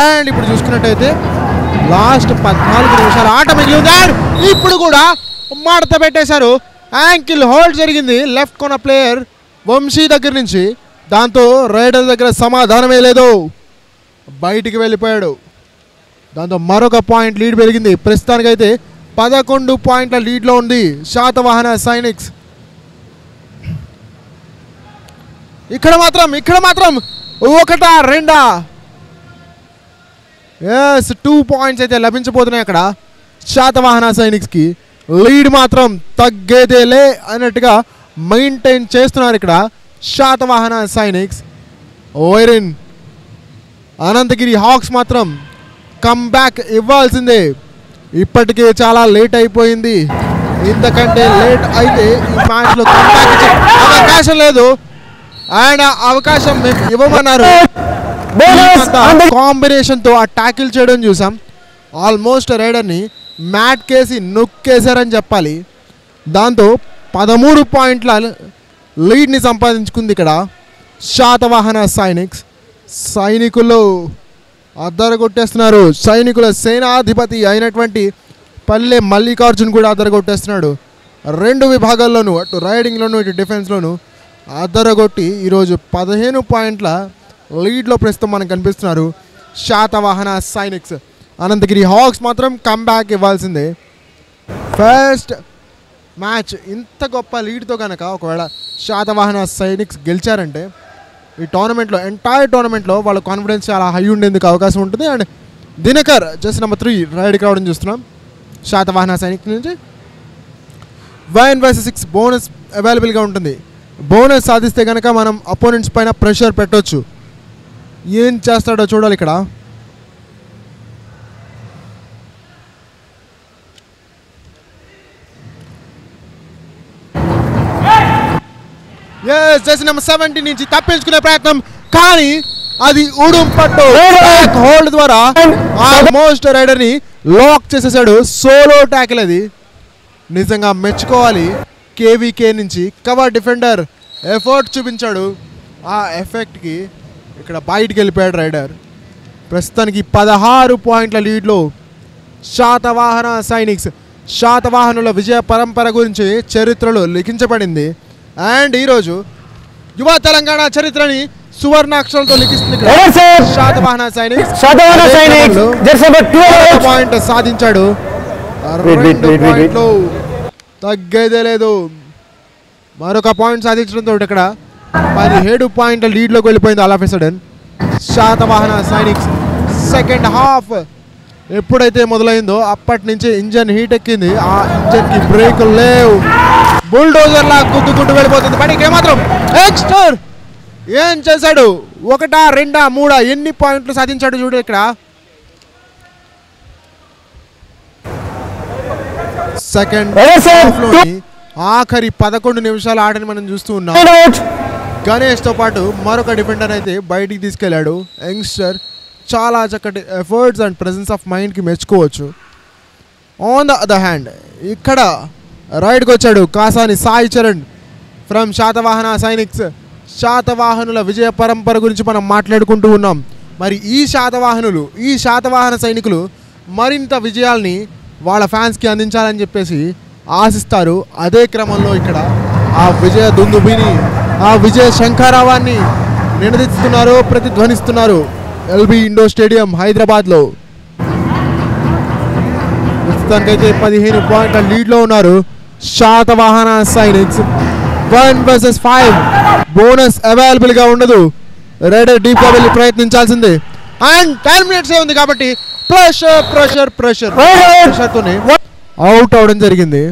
అండ్ ఇప్పుడు చూసుకున్నట్టయితే లాస్ట్ 14 నిమిషాలు ఆట మిగిలి ఉంది. ఇప్పుడు కూడా మడత పెట్టేశారు. యాంకిల్ హోల్డ్ జరిగింది లెఫ్ట్ కొన ప్లేయర్ వంశీ దగ్గర నుంచి. దాంతో రైడర్ దగ్గర సమాధానమే లేదు, బయటికి వెళ్ళిపోయాడు. దాంతో మరొక పాయింట్ లీడ్ పెరిగింది. ప్రస్తుతానికైతే 11 పాయింట్ల లీడ్లో ఉంది శాతవాహన సైనిక్స్. ఇక్కడ మాత్రం ఒకటా రెండా, ఎస్ 2 పాయింట్స్ అయితే లభించబోతున్నాయి అక్కడ శాతవాహన సైనిక్స్కి. లీడ్ మాత్రం తగ్గేదేలే అన్నట్టుగా మెయింటైన్ చేస్తున్నారు ఇక్కడ శాతవాహన సైనిక్స్. వైరిన్ అనంతగిరి హాక్స్ మాత్రం కమ్బ్యాక్ ఇవ్వాల్సిందే. ఇప్పటికే చాలా లేట్ అయిపోయింది. ఇంతకంటే లేట్ అయితే ఈ మ్యాచ్లో కమ్బ్యాక్ ఇచ్చే అవకాశం లేదు. అండ్ ఆ అవకాశం మేము ఇవ్వమన్నారు. కాంబినేషన్తో ఆ ట్యాకిల్ చేయడం చూసాం. ఆల్మోస్ట్ రైడర్ని మ్యాట్ కేసి నొక్కేశారని చెప్పాలి. దాంతో 13 పాయింట్ల లీడ్ని సంపాదించుకుంది ఇక్కడ శాతవాహన సైనిక్స్. సైనికులు అద్దరగొట్టేస్తున్నారు. సైనికుల సేనాధిపతి అయినటువంటి పల్లె మల్లికార్జున్ కూడా అద్దరగొట్టేస్తున్నాడు. 2 విభాగాల్లోనూ, అటు రైడింగ్లోనూ ఇటు డిఫెన్స్లోనూ అద్దరగొట్టి ఈరోజు 15 పాయింట్ల లీడ్లో ప్రస్తుతం మనకు కనిపిస్తున్నారు శాతవాహన సైనిక్స్. అనంతగిరి హాక్స్ మాత్రం కమ్బ్యాక్ ఇవ్వాల్సిందే. ఫస్ట్ మ్యాచ్ ఇంత గొప్ప లీడ్తో కనుక ఒకవేళ శాతవాహన సైనిక్స్ గెలిచారంటే ఈ టోర్నమెంట్లో, ఎంటైర్ టోర్నమెంట్లో వాళ్ళ కాన్ఫిడెన్స్ చాలా హై ఉండేందుకు అవకాశం ఉంటుంది. అండ్ దినకర్ జస్ట్ నెంబర్ 3 రైడ్కి రావడం చూస్తున్నాం శాతవాహన సైనిక్ నుంచి. 1/6 బోనస్ అవైలబుల్గా ఉంటుంది. బోనస్ సాధిస్తే కనుక మనం అపోనెంట్స్ పైన ప్రెషర్ పెట్టవచ్చు. ఏం చేస్తాడో చూడాలి ఇక్కడ. జెర్సీ నెంబర్ 70 నుంచి తప్పించుకునే ప్రయత్నం, కానీ అది ఉడుంపట్టు హోల్డ్ ద్వారా ఆల్మోస్ట్ రైడర్ ని లాక్ చేసేసాడు. సోలో ట్యాకిల్ అది. నిజంగా మెచ్చుకోవాలి. కేవీకే నుంచి కవర్ డిఫెండర్ ఎఫర్ట్ చూపించాడు. ఆ ఎఫెక్ట్కి ఇక్కడ బయటికి వెళ్ళిపోయాడు రైడర్. ప్రస్తుతానికి 16 పాయింట్ల లీడ్లో శాతవాహన సైనిక్స్. శాతవాహనుల విజయ పరంపర గురించి చరిత్రలో లిఖించబడింది. అండ్ ఈరోజు యువ తెలంగాణ చరిత్రని సువర్ణాక్షరాలతో లిఖిస్తుంది. శాతవాహన సైనిక్స్ పాయింట్ సాధించాడు. 2 పాయింట్లు తగ్గేదే లేదు. మరొక పాయింట్ సాధించడంతో ఇక్కడ 17 పాయింట్ల లీడ్లోకి వెళ్ళిపోయింది all of a sudden Satavahana sciences. Second half ఎప్పుడైతే మొదలైందో అప్పటి నుంచి ఇంజన్ హీట్ ఎక్కింది. ఆ ఇంజన్కి బ్రేకులు లేవు. బుల్డోజర్ లా గుద్దుకుంటూ వెళ్ళిపోతుంది. బట్ ఏమాత్రం ఎక్స్టర్ ఏం చేశాడు? 1, 2, 3 ఎన్ని పాయింట్లు సాధించాడు చూడు ఇక్కడ. సెకండ్ హాఫ్లోని ఆఖరి 11 నిమిషాల ఆటని మనం చూస్తూ ఉన్నాం. గణేష్తో పాటు మరొక డిఫెండర్ అయితే బయటికి తీసుకెళ్లాడు. యంగ్స్టర్ చాలా చక్కటి ఎఫర్ట్స్ అండ్ ప్రెజెన్స్ ఆఫ్ మైండ్కి మెచ్చుకోవచ్చు. ఆన్ ద అదర్ హ్యాండ్ ఇక్కడ రైడ్కి వచ్చాడు కాసాని సాయి చరణ్ ఫ్రమ్ శాతవాహన సైనిక్స్. శాతవాహనుల విజయ పరంపర గురించి మనం మాట్లాడుకుంటూ ఉన్నాం. మరి ఈ శాతవాహన సైనికులు మరింత విజయాల్ని వాళ్ళ ఫ్యాన్స్కి అందించాలని చెప్పేసి ఆశిస్తారు. అదే క్రమంలో ఇక్కడ ఆ విజయ దుందుబిని, ఆ విజయ శంఖారావాన్ని నినదిస్తున్నారు, ప్రతిధ్వనిస్తున్నారు ఎల్బీ ఇండోర్ స్టేడియం హైదరాబాద్లో. ప్రస్తుతానికైతే 15 పాయింట్ల లీడ్లో ఉన్నారు శాతవాహన సైనిక్స్. 1/5 బోనస్ అవైలబుల్గా ఉండదు. రైడర్ డీప్గా వెళ్ళి ప్రయత్నించాల్సిందే. అండ్ 10 మినిట్సే ఉంది కాబట్టి ప్రెషర్తోనే అవుట్ అవడం జరిగింది.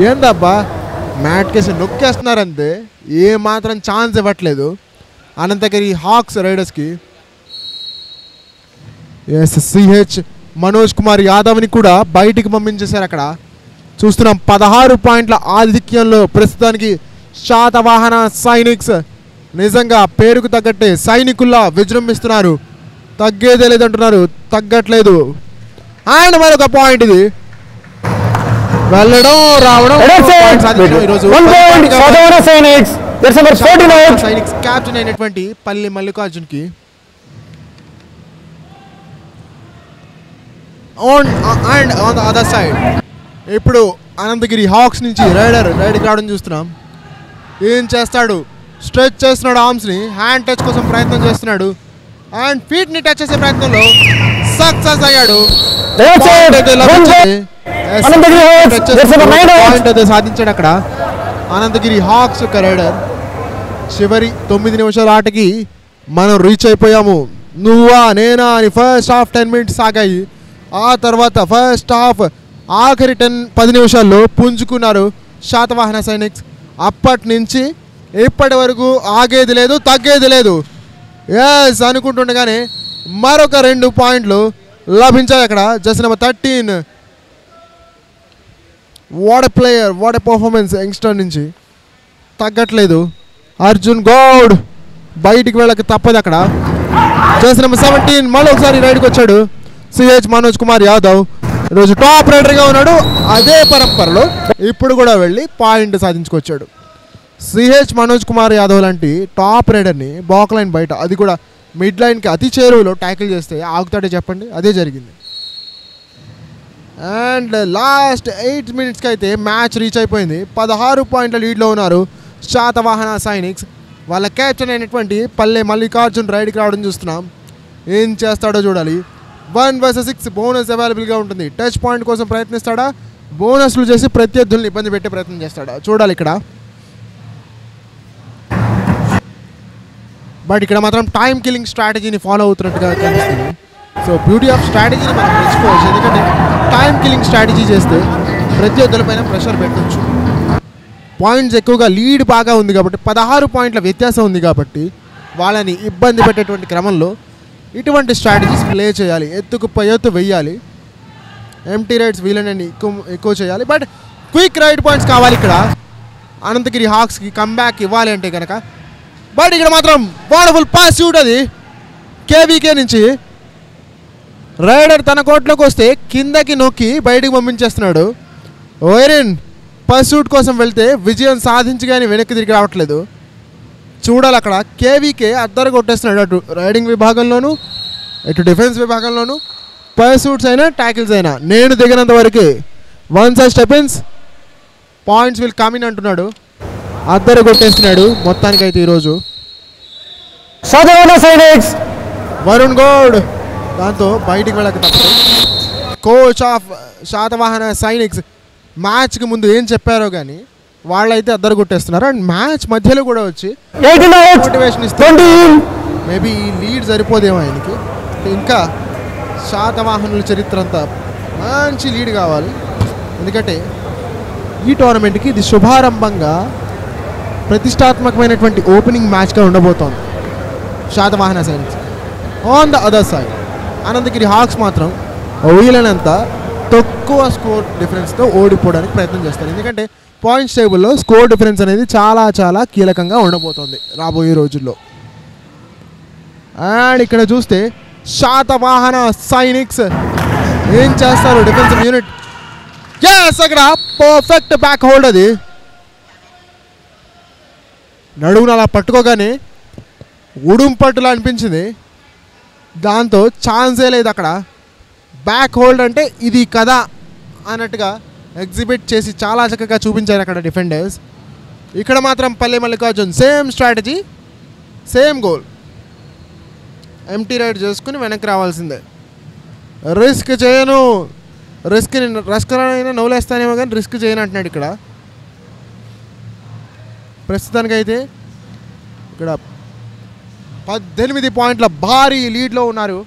ఏందబ్బా మ్యాట్ కేసి నొక్కేస్తున్నారంతే, ఏ మాత్రం ఛాన్స్ ఇవ్వట్లేదు అనంతగిరి హాక్స్ రైడర్స్కి. సిహెచ్ మనోజ్ కుమార్ యాదవ్ని కూడా బయటికి పంపించేశారు. అక్కడ చూస్తున్నాం 16 పాయింట్ల ఆధిక్యంలో ప్రస్తుతానికి శాతవాహన సైనిక్స్. నిజంగా పేరుకు తగ్గట్టే సైనికుల్లా విజృంభిస్తున్నారు. తగ్గేదే లేదంటున్నారు, తగ్గట్లేదు. అండ్ మరొక పాయింట్ ఇది వెళ్ళడం రావడం. సైనిక్స్ క్యాప్టెన్ అయినటువంటి పల్లి మల్లికార్జున్కి and on the other side ఇప్పుడు అనంతగిరి హాక్స్ నుంచి రైడ్కి రావడం చూస్తున్నాం. ఏం చేస్తాడు? స్ట్రెచ్ చేస్తున్నాడు ఆర్మ్స్ని, హ్యాండ్ టచ్ కోసం ప్రయత్నం చేస్తున్నాడు. అండ్ ఫీట్ని టచ్ చేసే ప్రయత్నంలో సక్సెస్ అయ్యాడు. సాధించాడు అక్కడ అనంతగిరి హాక్స్ యొక్క రైడర్. చివరి 9 నిమిషాల ఆటకి మనం రీచ్ అయిపోయాము. నువ్వా నేనా అని ఫస్ట్ హాఫ్ 10 మినిట్స్ సాగాయి. ఆ తర్వాత ఫస్ట్ హాఫ్ ఆఖరి 10 నిమిషాల్లో పుంజుకున్నారు శాతవాహన సైనిక్స్. అప్పటి నుంచి ఇప్పటి వరకు ఆగేది లేదు, తగ్గేది లేదు. ఎస్ అనుకుంటుండగానే మరొక 2 పాయింట్లు లభించాయి అక్కడ. Just number 13. What a player, what a performance youngster నుంచి తగ్గట్లేదు. అర్జున్ గౌడ్ బయటికి వెళ్ళక తప్పదు అక్కడ. జస్ట్ నెంబర్ 17 మళ్ళీ ఒకసారి రైడ్కి వచ్చాడు సిహెచ్ మనోజ్ కుమార్ యాదవ్. ఈరోజు టాప్ రైడర్గా ఉన్నాడు. అదే పరంపరలో ఇప్పుడు కూడా వెళ్ళి పాయింట్ సాధించుకొచ్చాడు. సిహెచ్ మనోజ్ కుమార్ యాదవ్ లాంటి టాప్ రైడర్ని బాక్ లైన్ బయట, అది కూడా మిడ్ లైన్కి అతి చేరువలో ట్యాకిల్ చేస్తే ఆగుతాడే చెప్పండి? అదే జరిగింది. అండ్ లాస్ట్ 8 మినిట్స్కి అయితే మ్యాచ్ రీచ్ అయిపోయింది. 16 పాయింట్ల లీడ్లో ఉన్నారు శాతవాహన సైనిక్స్. వాళ్ళ క్యాప్టెన్ అయినటువంటి పల్లె మల్లికార్జున్ రైడ్కి రావడం చూస్తున్నాం. ఏం చేస్తాడో చూడాలి. 1 vs 6 బోనస్ అవైలబుల్గా ఉంటుంది. టచ్ పాయింట్ కోసం ప్రయత్నిస్తాడా, బోనస్లు చేసి ప్రత్యర్థుల్ని ఇబ్బంది పెట్టే ప్రయత్నం చేస్తాడా చూడాలి ఇక్కడ. బట్ ఇక్కడ మాత్రం టైం కిల్లింగ్ స్ట్రాటజీని ఫాలో అవుతున్నట్టుగా కనిపిస్తుంది. సో బ్యూటీ ఆఫ్ స్ట్రాటజీని మనం తెచ్చుకోవచ్చు. ఎందుకంటే టైం కిల్లింగ్ స్ట్రాటజీ చేస్తే ప్రత్యర్థులపైన ప్రెషర్ పెట్టచ్చు. పాయింట్స్ ఎక్కువగా లీడ్ బాగా ఉంది కాబట్టి 16 పాయింట్ల వ్యత్యాసం ఉంది కాబట్టి వాళ్ళని ఇబ్బంది పెట్టేటువంటి క్రమంలో ఇటువంటి స్ట్రాటజీస్ ప్లే చేయాలి. ఎత్తుకు పై ఎత్తు వెయ్యాలి. ఎంటీ రైడ్స్ వీళ్ళని ఎక్కువ చేయాలి. బట్ క్విక్ రైడ్ పాయింట్స్ కావాలి ఇక్కడ అనంతగిరి హాక్స్కి కమ్బ్యాక్ ఇవ్వాలి అంటే కనుక. బట్ ఇక్కడ మాత్రం వండర్ఫుల్ పాస్ షూట్, అది కేవీకే నుంచి. రైడర్ తన కోట్లోకి వస్తే కిందకి నొక్కి బయటికి పంపించేస్తున్నాడు. వైరిన్ పర్సూట్ కోసం వెళ్తే విజయం సాధించి కానీ వెనక్కి తిరిగి రావట్లేదు. చూడాలి అక్కడ కేవీకే అద్దరు కొట్టేస్తున్నాడు. అటు రైడింగ్ విభాగంలోనూ ఇటు డిఫెన్స్ విభాగంలోనూ పర్సూట్స్ అయినా ట్యాకిల్స్ అయినా నేను దిగినంత వరకు once I step in points will come in అంటున్నాడు. అద్దరు కొట్టేస్తున్నాడు మొత్తానికైతే ఈరోజు వరుణ్ గౌడ్. దాంతో బయటికి వెళ్ళక తప్పదు. కోచ్ ఆఫ్ శాతవాహన సైనిక్స్ మ్యాచ్కి ముందు ఏం చెప్పారో కానీ వాళ్ళైతే అద్దరు కొట్టేస్తున్నారు. అండ్ మ్యాచ్ మధ్యలో కూడా వచ్చి మోటివేషన్ ఇస్తారు. మేబీ ఈ లీడ్ సరిపోదేమో ఆయనకి. ఇంకా శాతవాహనుల చరిత్ర అంతా మంచి లీడ్ కావాలి. ఎందుకంటే ఈ టోర్నమెంట్కి ఇది శుభారంభంగా ప్రతిష్టాత్మకమైనటువంటి ఓపెనింగ్ మ్యాచ్గా ఉండబోతోంది Satavahana Sainiks. On the other side Ananthagiri Hawks మాత్రం వీలైనంత తక్కువ స్కోర్ డిఫరెన్స్తో ఓడిపోవడానికి ప్రయత్నం చేస్తారు. ఎందుకంటే పాయింట్స్ టేబుల్లో స్కోర్ డిఫరెన్స్ అనేది చాలా చాలా కీలకంగా ఉండబోతోంది రాబోయే రోజుల్లో. అండ్ ఇక్కడ చూస్తే శాతవాహన సైనిక్స్ ఏం చేస్తారు డిఫెన్సివ్ యూనిట్. ఎస్, అక్కడ పర్ఫెక్ట్ బ్యాక్ హోల్డ్. అది నడువును అలా పట్టుకోగానే ఉడుంపట్టులా అనిపించింది. దాంతో ఛాన్సే లేదు అక్కడ. బ్యాక్ హోల్డ్ అంటే ఇది కదా అన్నట్టుగా ఎగ్జిబిట్ చేసి చాలా చక్కగా చూపించారు అక్కడ డిఫెండర్స్. ఇక్కడ మాత్రం Palle Mallikarjun same strategy, same goal. Empty raid చేసుకుని వెనక్కి రావాల్సిందే. రిస్క్ చేయను, రిస్క్ నవ్వులేస్తానేమో కానీ రిస్క్ చేయను అంటున్నాడు ఇక్కడ. ప్రస్తుతానికైతే ఇక్కడ 18 పాయింట్ల భారీ లీడ్లో ఉన్నారు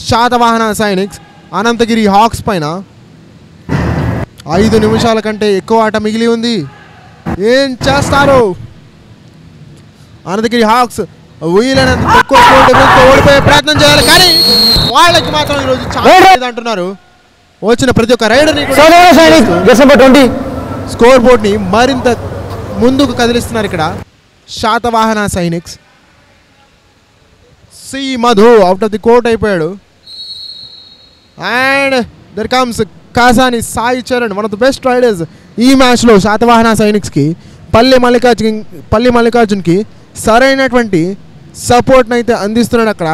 శాతవాహన సైనిక్స్ అనంతగిరి హాక్స్ పైన. 5 నిమిషాల కంటే ఎక్కువ ఆట మిగిలి ఉంది. ఏం చేస్తారు అనంతగిరి హాక్స్? వీలైనంత తక్కువ స్కోర్ డిఫరెన్స్తో ఓడిపోయే ప్రయత్నం చేయాలి, కానీ వాళ్ళకి మాత్రం ఈరోజు ఛాన్స్ అంటున్నారు. వచ్చిన ప్రతి ఒక్క రైడర్ని స్కోర్ బోర్డ్ని మరింత ముందుకు కదిలిస్తున్నారు ఇక్కడ Satavahana Sainiks. C Madhu out of the court అయిపోయాడు. And there comes Kasani Sai Charan, one of the best raiders ఈ మ్యాచ్లో శాతవాహన సైనిక్స్కి. పల్లె మల్లికార్జున్కి సరైనటువంటి సపోర్ట్ని అయితే అందిస్తున్నాడు అక్కడ.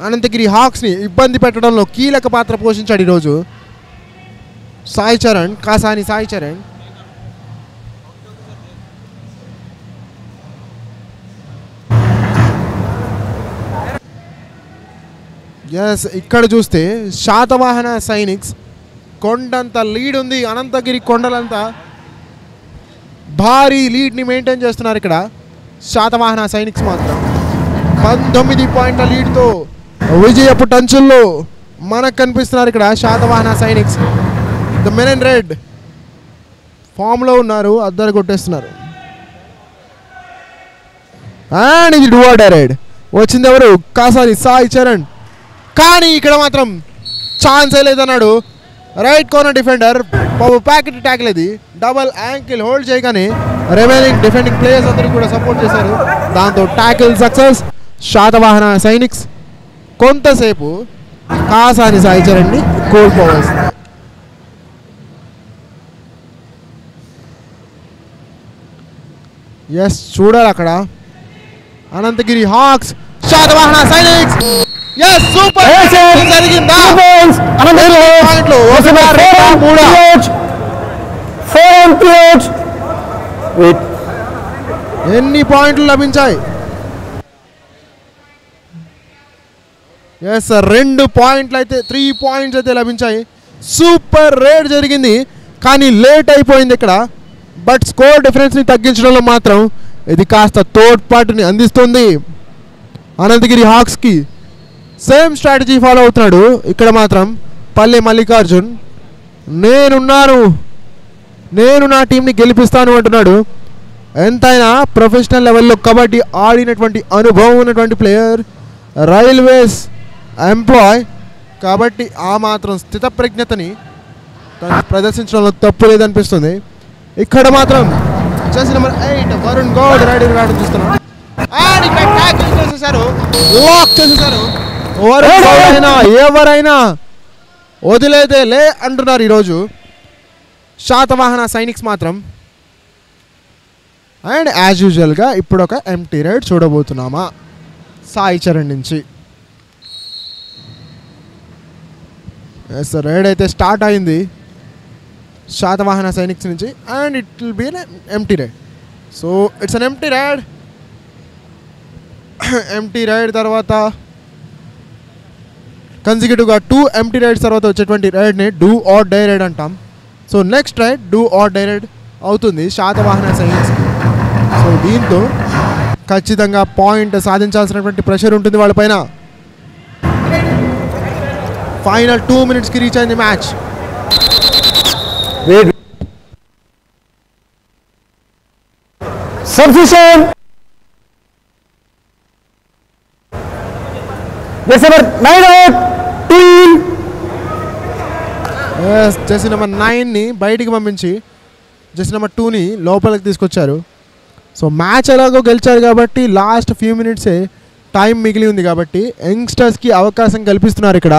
అనంతగిరి హాక్స్ని ఇబ్బంది పెట్టడంలో కీలక పాత్ర పోషించాడు ఈరోజు సాయి చరణ్, కాసాని సాయి చరణ్. ఎస్, ఇక్కడ చూస్తే శాతవాహన సైనిక్స్ కొండంత లీడ్ ఉంది. అనంతగిరి కొండలంతా భారీ లీడ్ని మెయింటైన్ చేస్తున్నారు ఇక్కడ శాతవాహన సైనిక్స్ మాత్రం. 19 పాయింట్ల లీడ్తో విజయపు టంచుల్లో మనకు కనిపిస్తున్నారు ఇక్కడ Satavahana sciences. The men in red ఫామ్లో ఉన్నారు, అద్దరు కొట్టేస్తున్నారు. అండ్ ఇది డూ ఆర్ డై రైడ్. వచ్చింది ఎవరు? కాసాని సాయి చరణ్. కానీ ఇక్కడ మాత్రం ఛాన్స్ లేదన్నాడు right corner defender. Packet tackle ఇది, డబల్ యాంకిల్ హోల్డ్ చేయగానే రిమైనింగ్ డిఫెండింగ్ ప్లేయర్స్ అందరూ కూడా సపోర్ట్ చేశారు. దాంతో ట్యాకిల్ సక్సెస్. శాతవాహన సైనిక్స్ కొంతసేపు కాసాని సాయి చరణ్ని కోల్పోవాల్సింది. ఎస్, చూడాలి అక్కడ Ananthagiri Hawks Satavahana Sainiks. Yes, super జరిగిందా? ఎన్ని పాయింట్లు లభించాయి? ఎస్, 2 పాయింట్లు అయితే 3 పాయింట్స్ అయితే లభించాయి. సూపర్ రేడ్ జరిగింది కానీ లేట్ అయిపోయింది ఇక్కడ. బట్ స్కోర్ డిఫరెన్స్ని తగ్గించడంలో మాత్రం ఇది కాస్త తోడ్పాటుని అందిస్తుంది అనంతగిరి హాక్స్కి. సేమ్ స్ట్రాటజీ ఫాలో అవుతున్నాడు ఇక్కడ మాత్రం పల్లె మల్లికార్జున్. నేను నా టీంని గెలిపిస్తాను అంటున్నాడు. ఎంతైనా ప్రొఫెషనల్ లెవెల్లో కబడ్డీ ఆడినటువంటి అనుభవం ఉన్నటువంటి ప్లేయర్, రైల్వేస్ ఎంప్లాయ్ కాబట్టి ఆ మాత్రం స్థితప్రజ్ఞతని ప్రదర్శించడంలో తప్పు లేదనిపిస్తుంది. ఇక్కడ మాత్రం jersey number 8 Varun Goud raider రావడం చూస్తున్నాం. అండ్ ఇక్కడ ట్యాకిల్ చేసేసారు, లాక్ చేసేసారు. వరుణ్ గౌడ్ అయినా ఎవరైనా వదిలేదే లే అంటున్నారు ఈరోజు శాతవాహన సైనిక్స్ మాత్రం. అండ్ యాజ్ యూజువల్గా ఇప్పుడు ఒక ఎంటీ రైడ్ చూడబోతున్నామా సాయి చరణ్ నుంచి. ఎస్, రైడ్ అయితే స్టార్ట్ అయింది శాతవాహన సైనిక్స్ నుంచి. And it will be empty raid. So it's an empty raid. Empty raid తర్వాత కన్సిక్యూటివ్గా 2 ఎంటీ రైడ్స్ తర్వాత వచ్చేటువంటి రైడ్ని డూ ఆర్ డై రైడ్ అంటాం. So next raid do or die raid అవుతుంది శాతవాహన సైనిక్స్కి. సో దీంతో ఖచ్చితంగా పాయింట్ సాధించాల్సినటువంటి ప్రెషర్ ఉంటుంది వాళ్ళపైన. ఫైనల్ 2 minutesకి రీచ్ అయింది match. Substitution. Jersey number 9 out. Team. Yes, jersey number 9ని బయటికి పంపించి jersey number 2ని లోపలికి తీసుకొచ్చారు. సో మ్యాచ్ ఎలాగో గెలిచారు కాబట్టి లాస్ట్ ఫ్యూ మినిట్సే టైం మిగిలి ఉంది కాబట్టి యంగ్స్టర్స్కి అవకాశం కల్పిస్తున్నారు. ఇక్కడ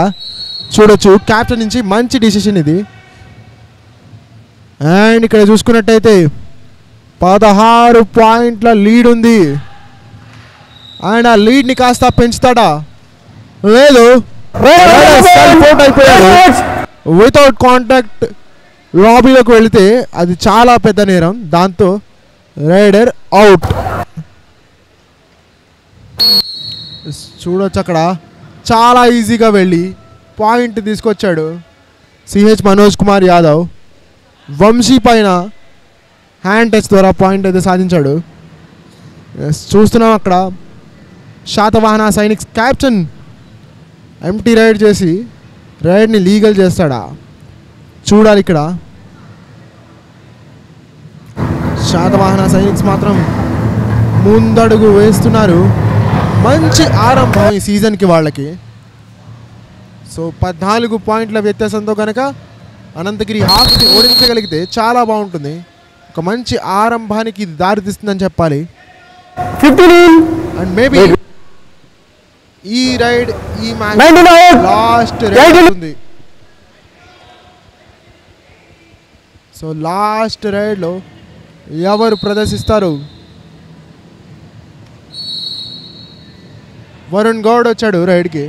చూడొచ్చు క్యాప్టెన్ నుంచి మంచి డిసిషన్ ఇది. అండ్ ఇక్కడ చూసుకున్నట్టయితే 16 పాయింట్ల లీడ్ ఉంది. అండ్ ఆ లీడ్ని కాస్త పెంచుతాడా? లేదు, అవుట్ అయిపోయాడు. వితౌట్ కాంటాక్ట్ లాబీలోకి వెళితే అది చాలా పెద్ద నేరం. దాంతో రైడర్ అవుట్. చూడొచ్చు అక్కడ చాలా ఈజీగా వెళ్ళి పాయింట్ తీసుకొచ్చాడు సిహెచ్ మనోజ్ కుమార్ యాదవ్. వంశీ పైన హ్యాండ్ టచ్ ద్వారా పాయింట్ అయితే సాధించాడు. చూస్తున్నాం అక్కడ Satavahana Sainiks captain empty raid చేసి రైడ్ని లీగల్ చేస్తాడా చూడాలి. ఇక్కడ శాతవాహన సైనిక్స్ మాత్రం ముందడుగు వేస్తున్నారు. మంచి ఆరంభం ఈ సీజన్కి వాళ్ళకి. సో 14 పాయింట్ల వ్యత్యాసంతో కనుక అనంతగిరి హాక్స్ని ఓడించగలిగితే చాలా బాగుంటుంది. ఒక మంచి ఆరంభానికి ఇది దారితీస్తుందని చెప్పాలి. 15. అండ్ మేబీ ఈ రైడ్ ఈ మ్యాచ్ లాస్ట్ రైడ్ ఉంది. సో లాస్ట్ రైడ్లో ఎవరు ప్రదర్శిస్తారు? వరుణ్ గౌడ్ వచ్చాడు రైడ్కి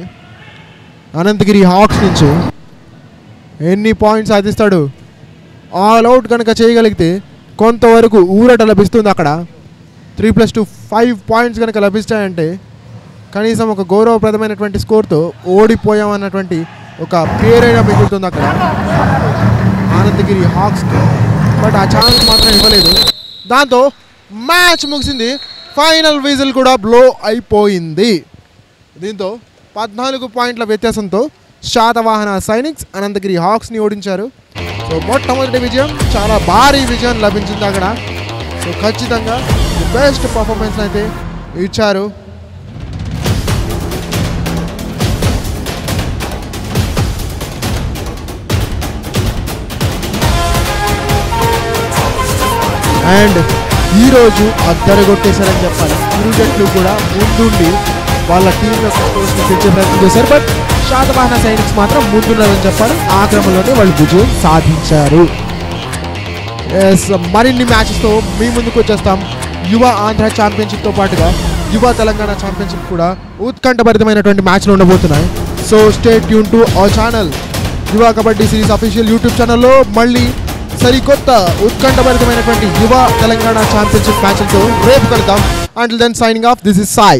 అనంతగిరి హాక్స్ నుంచి. ఎన్ని పాయింట్స్ సాధిస్తాడు? ఆల్ అవుట్ కనుక చేయగలిగితే కొంతవరకు ఊరట లభిస్తుంది. అక్కడ 3+2 5 పాయింట్స్ కనుక లభిస్తాయంటే కనీసం ఒక గౌరవప్రదమైనటువంటి స్కోర్తో ఓడిపోయామన్నటువంటి ఒక పేరైనా మిగులుతుంది అక్కడ అనంతగిరి హాక్స్కి. బట్ ఆ ఛాన్స్ మాత్రం ఇవ్వలేదు. దాంతో మ్యాచ్ ముగిసింది. ఫైనల్ విజిల్ కూడా బ్లో అయిపోయింది. దీంతో 14 పాయింట్ల వ్యత్యాసంతో శాతవాహన సైనిక్స్ అనంతగిరి హాక్స్ని ఓడించారు. సో మొట్టమొదటి విజయం, చాలా భారీ విజయం లభించింది అక్కడ. సో ఖచ్చితంగా బెస్ట్ పర్ఫార్మెన్స్ అయితే ఇచ్చారు. అండ్ ఈరోజు అద్దరగొట్టేశారని చెప్పాలి. ఇరు జట్లు కూడా ముందుండి వాళ్ళ టీంలో తెచ్చే ప్రయత్నం చేశారు. బట్ శాతవాహన సైనిక్స్ మాత్రం ముందున్నారని చెప్పాలి. ఆ క్రమంలోనే వాళ్ళు విజయం సాధించారు. మరిన్ని మ్యాచెస్తో మీ ముందుకు వచ్చేస్తాం. యువ ఆంధ్ర ఛాంపియన్షిప్తో పాటుగా యువ తెలంగాణ ఛాంపియన్షిప్ కూడా ఉత్కంఠభరితమైనటువంటి మ్యాచ్లు ఉండబోతున్నాయి. So stay tune to our channel. యువ కబడ్డీ సిరీస్ అఫీషియల్ యూట్యూబ్ ఛానల్లో మళ్ళీ సరికొత్త ఉత్కంఠభరితమైనటువంటి యువ తెలంగాణ ఛాంపియన్షిప్ మ్యాచ్లతో రేపు కలుద్దాం. Until then, signing off. This is Sai.